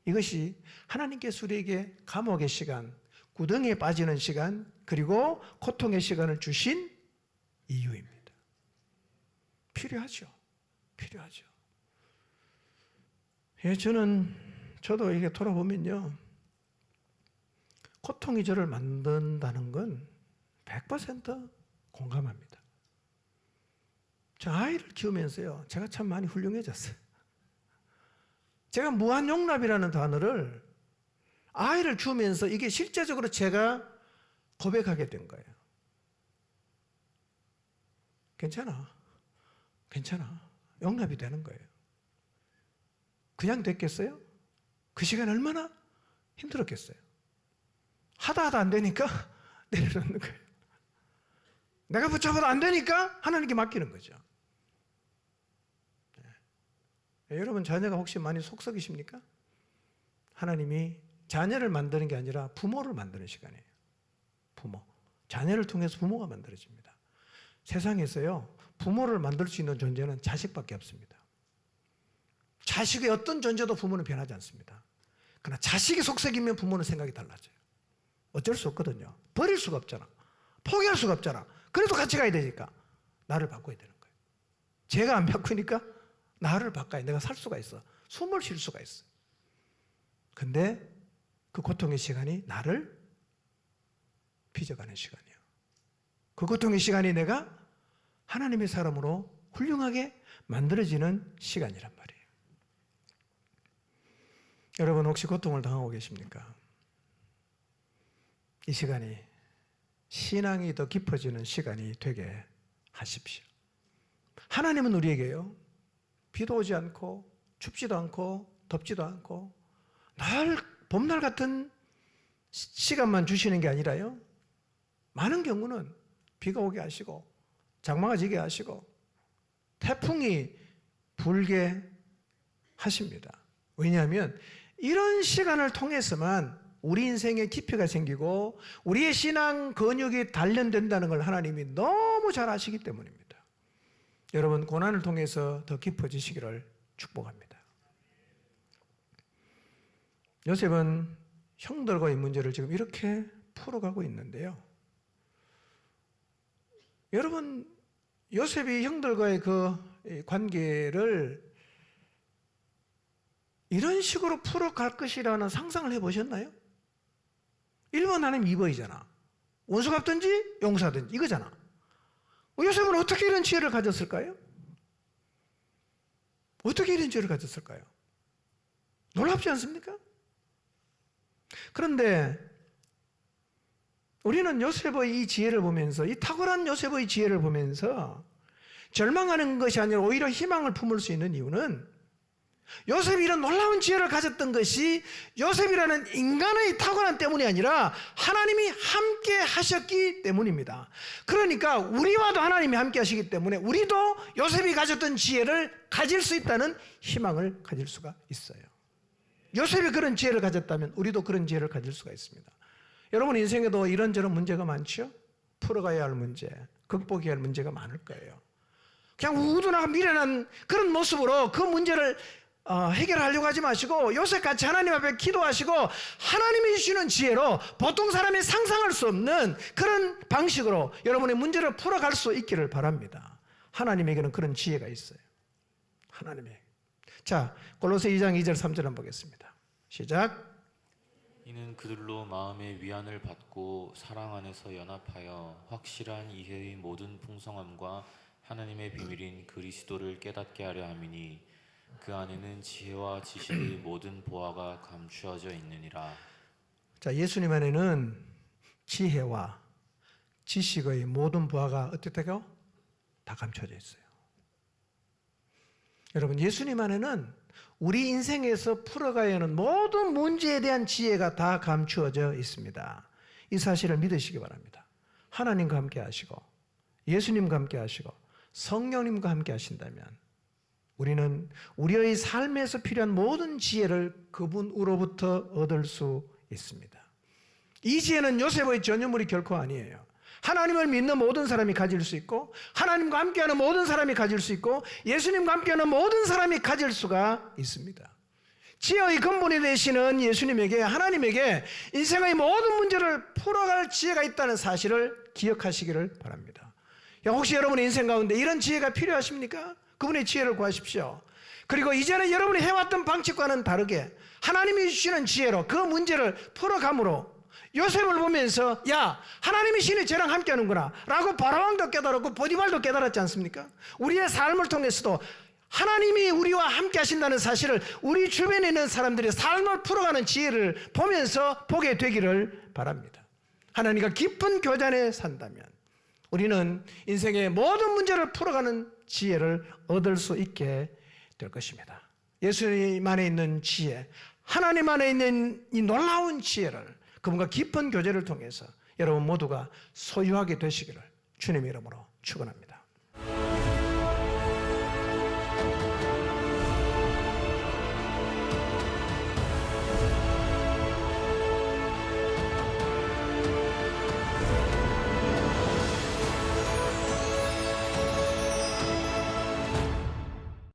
이것이 하나님께서 우리에게 감옥의 시간, 구덩이에 빠지는 시간, 그리고 고통의 시간을 주신 이유입니다. 필요하죠. 필요하죠. 예, 저도 이게 돌아보면요, 고통이 저를 만든다는 건 100% 공감합니다. 저 아이를 키우면서요, 제가 참 많이 훌륭해졌어요. 제가 무한용납이라는 단어를 아이를 키우면서 이게 실제적으로 제가 고백하게 된 거예요. 괜찮아. 용납이 되는 거예요. 그냥 됐겠어요? 그 시간 얼마나 힘들었겠어요? 하다 안 되니까 내려놓는 거예요. 내가 붙잡아도 안 되니까 하나님께 맡기는 거죠. 여러분 자녀가 혹시 많이 속썩이십니까? 하나님이 자녀를 만드는 게 아니라 부모를 만드는 시간이에요. 부모. 자녀를 통해서 부모가 만들어집니다. 세상에서요, 부모를 만들 수 있는 존재는 자식밖에 없습니다. 자식의 어떤 존재도 부모는 변하지 않습니다. 그러나 자식이 속썩이면 부모는 생각이 달라져요. 어쩔 수 없거든요. 버릴 수가 없잖아. 포기할 수가 없잖아. 그래도 같이 가야 되니까 나를 바꿔야 되는 거예요. 제가 안 바꾸니까 나를 바꿔야 내가 살 수가 있어. 숨을 쉴 수가 있어. 근데 그 고통의 시간이 나를 빚어가는 시간이에요. 그 고통의 시간이 내가 하나님의 사람으로 훌륭하게 만들어지는 시간이란 말이에요. 여러분 혹시 고통을 당하고 계십니까? 이 시간이 신앙이 더 깊어지는 시간이 되게 하십시오. 하나님은 우리에게요, 비도 오지 않고 춥지도 않고 덥지도 않고 늘 봄날 같은 시간만 주시는 게 아니라요, 많은 경우는 비가 오게 하시고 장마가 지게 하시고 태풍이 불게 하십니다. 왜냐하면 이런 시간을 통해서만 우리 인생에 깊이가 생기고 우리의 신앙 근육이 단련된다는 걸 하나님이 너무 잘 아시기 때문입니다. 여러분 고난을 통해서 더 깊어지시기를 축복합니다. 요셉은 형들과의 문제를 지금 이렇게 풀어가고 있는데요. 여러분 요셉이 형들과의 그 관계를 이런 식으로 풀어갈 것이라는 상상을 해보셨나요? 1번 하나님 2번이잖아. 원수 갚든지 용서하든지 이거잖아. 요셉은 어떻게 이런 지혜를 가졌을까요? 어떻게 이런 지혜를 가졌을까요? 놀랍지 않습니까? 그런데 우리는 요셉의 이 지혜를 보면서, 이 탁월한 요셉의 지혜를 보면서 절망하는 것이 아니라 오히려 희망을 품을 수 있는 이유는 요셉이 이런 놀라운 지혜를 가졌던 것이 요셉이라는 인간의 탁월함 때문이 아니라 하나님이 함께 하셨기 때문입니다. 그러니까 우리와도 하나님이 함께 하시기 때문에 우리도 요셉이 가졌던 지혜를 가질 수 있다는 희망을 가질 수가 있어요. 요셉이 그런 지혜를 가졌다면 우리도 그런 지혜를 가질 수가 있습니다. 여러분 인생에도 이런저런 문제가 많죠? 풀어가야 할 문제, 극복해야 할 문제가 많을 거예요. 그냥 우둔하고 미련한 그런 모습으로 그 문제를 해결하려고 하지 마시고 요셉같이 하나님 앞에 기도하시고 하나님이 주시는 지혜로 보통 사람이 상상할 수 없는 그런 방식으로 여러분의 문제를 풀어갈 수 있기를 바랍니다. 하나님에게는 그런 지혜가 있어요. 하나님에게. 자, 골로새 2장 2절 3절 한번 보겠습니다. 시작. 이는 그들로 마음의 위안을 받고 사랑 안에서 연합하여 확실한 이해의 모든 풍성함과 하나님의 비밀인 그리스도를 깨닫게 하려 함이니 그 안에는 지혜와 지식의 모든 보화가 감추어져 있느니라. 자, 예수님 안에는 지혜와 지식의 모든 보화가 어떻다고? 다 감춰져 있어요. 여러분 예수님 안에는 우리 인생에서 풀어가야 하는 모든 문제에 대한 지혜가 다 감추어져 있습니다. 이 사실을 믿으시기 바랍니다. 하나님과 함께 하시고 예수님과 함께 하시고 성령님과 함께 하신다면 우리는 우리의 삶에서 필요한 모든 지혜를 그분으로부터 얻을 수 있습니다. 이 지혜는 요셉의 전유물이 결코 아니에요. 하나님을 믿는 모든 사람이 가질 수 있고 하나님과 함께하는 모든 사람이 가질 수 있고 예수님과 함께하는 모든 사람이 가질 수가 있습니다. 지혜의 근본이 되시는 예수님에게, 하나님에게 인생의 모든 문제를 풀어갈 지혜가 있다는 사실을 기억하시기를 바랍니다. 혹시 여러분의 인생 가운데 이런 지혜가 필요하십니까? 그분의 지혜를 구하십시오. 그리고 이제는 여러분이 해왔던 방식과는 다르게 하나님이 주시는 지혜로 그 문제를 풀어감으로 요셉을 보면서 야, 하나님이 신이 쟤랑 함께 하는구나 라고 바라왕도 깨달았고 보디발도 깨달았지 않습니까? 우리의 삶을 통해서도 하나님이 우리와 함께 하신다는 사실을 우리 주변에 있는 사람들의 삶을 풀어가는 지혜를 보면서 보게 되기를 바랍니다. 하나님과 깊은 교제안에 산다면 우리는 인생의 모든 문제를 풀어가는 지혜를 얻을 수 있게 될 것입니다. 예수님 안에 있는 지혜, 하나님 안에 있는 이 놀라운 지혜를 그분과 깊은 교제를 통해서 여러분 모두가 소유하게 되시기를 주님의 이름으로 축원합니다.